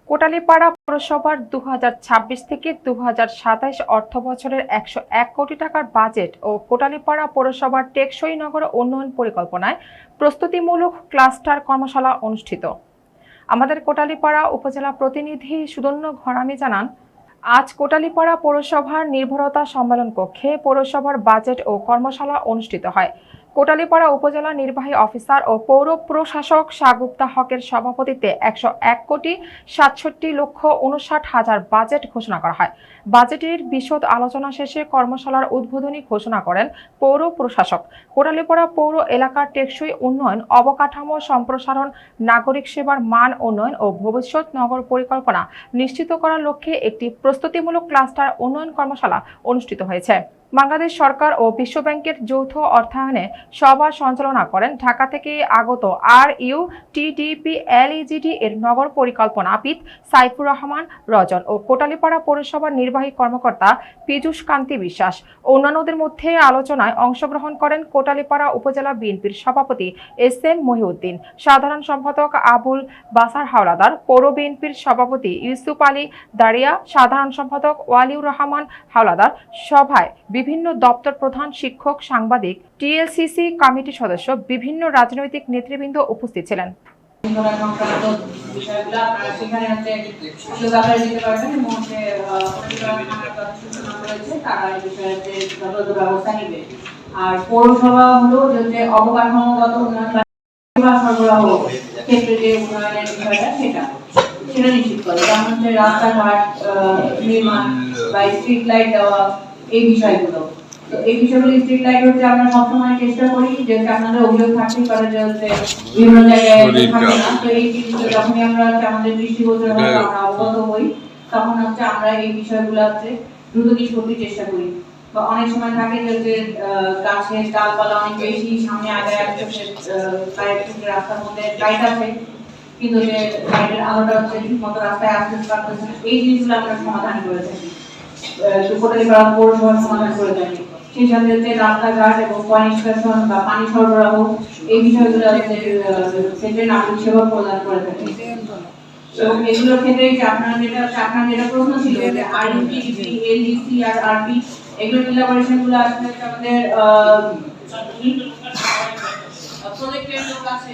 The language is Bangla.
কোটালীপাড়া পৌরসভার ২০২৬ থেকে ২০২৭ অর্থবছরের ১০১ কোটি টাকার বাজেট ও কোটালীপাড়া পৌরসভার টেকসই নগর উন্নয়ন পরিকল্পনায় প্রস্তুতিমূলক ক্লাস্টার কর্মশালা অনুষ্ঠিত। আমাদের কোটালীপাড়া উপজেলা প্রতিনিধি সুদন্য ঘরামি জানান, আজ কোটালীপাড়া পৌরসভার নির্ভরতা সম্মেলন কক্ষে পৌরসভার বাজেট ও কর্মশালা অনুষ্ঠিত হয়। কোটালীপাড়া উপজেলা নির্বাহী অফিসার ও পৌর প্রশাসক শাগুপ্তা হকের সভাপতিত্বে ১০১,৬৭,৫৯,০০০ বাজেট ঘোষণা করা হয়। বাজেটের বিশদ আলোচনা শেষে কর্মশালার উদ্বোধনী ঘোষণা করেন পৌর প্রশাসক। কোটালীপাড়া পৌর এলাকার টেকসই উন্নয়ন, অবকাঠামো সম্প্রসারণ, নাগরিক সেবার মান উন্নয়ন ও ভবিষ্যৎ নগর পরিকল্পনা নিশ্চিত করার লক্ষ্যে একটি প্রস্তুতিমূলক ক্লাস্টার উন্নয়ন কর্মশালা অনুষ্ঠিত হয়েছে। বাংলাদেশ সরকার ও বিশ্ব ব্যাংকের যৌথ অর্থায়নে সভা সঞ্চালনা করেন ঢাকা থেকে আগত RUTDP-LEGD এর নগর পরিকল্পনাবিদ সাইফুর রহমান রজন ও কোটালীপাড়া পৌরসভার নির্বাহী কর্মকর্তা পীযূষ কান্তি বিশ্বাস। অন্যান্যদের মধ্যে আলোচনায় অংশগ্রহণ করেন কোটালীপাড়া উপজেলা বিএনপির সভাপতি SM মহিউদ্দিন, সাধারণ সম্পাদক আবুল বাসার হাওলাদার, পৌর বিএনপির সভাপতি ইউসুফ আলী দারিয়া, সাধারণ সম্পাদক ওয়ালিউর রহমান হাওলাদার। সভায় বিভিন্ন দপ্তর প্রধান, শিক্ষক, সাংবাদিক, TLCC কমিটির সদস্য, বিভিন্ন রাজনৈতিক নেতৃবৃন্দ উপস্থিত ছিলেন। আর পৌরসভা হলো যে অবকাঠামোগত উন্নয়ন বা সরবরাহ ক্ষেত্রে যে উন্নয়নের বিষয়টা সেটা নিশ্চিত করে, যেমন হচ্ছে রাস্তাঘাট নির্মাণ বা স্ট্রিট লাইট দেওয়া, এই বিষয়গুলো। তো এই বিষয়গুলো স্ট্রিট লাইট হচ্ছে আমরা সবসময় চেষ্টা করি যে আপনাদের অভিযোগ থাকতেই পারে যে হচ্ছে বিভিন্ন জায়গায় থাকে না। তো এই জিনিসগুলো যখনই আমরা আমাদের দৃষ্টিগোচর হয়, আমরা অবগত হই, তখন হচ্ছে আমরা এই বিষয়গুলো হচ্ছে দ্রুত নিষ্পত্তির চেষ্টা করি। বা অনেক সময় থাকে যে গাছের ডালপালা অনেক বেশি সামনে আগায় আসছে, রাস্তার মধ্যে লাইট আছে কিন্তু যে লাইটের আলোটা হচ্ছে ঠিক মতো রাস্তায় আসতে পারতেছে না, এই জিনিসগুলো আমরা সমাধান করে থাকি, কোটালীপাড়া পৌরসভার সমাধান করে থাকি। সেই সাথে হচ্ছে রাস্তাঘাট এবং পরিষ্কার বা পানি সরবরাহ, এই বিষয়গুলো ক্ষেত্রে নাগরিক সেবা প্রদান করে থাকি। এবং এগুলোর ক্ষেত্রে আপনার যেটা প্রশ্ন ছিল যে RUTDP, LDC আর RP, এগুলো ইলাবোরেশন গুলো আসলে আমাদের প্রজেক্টের লোক আছে।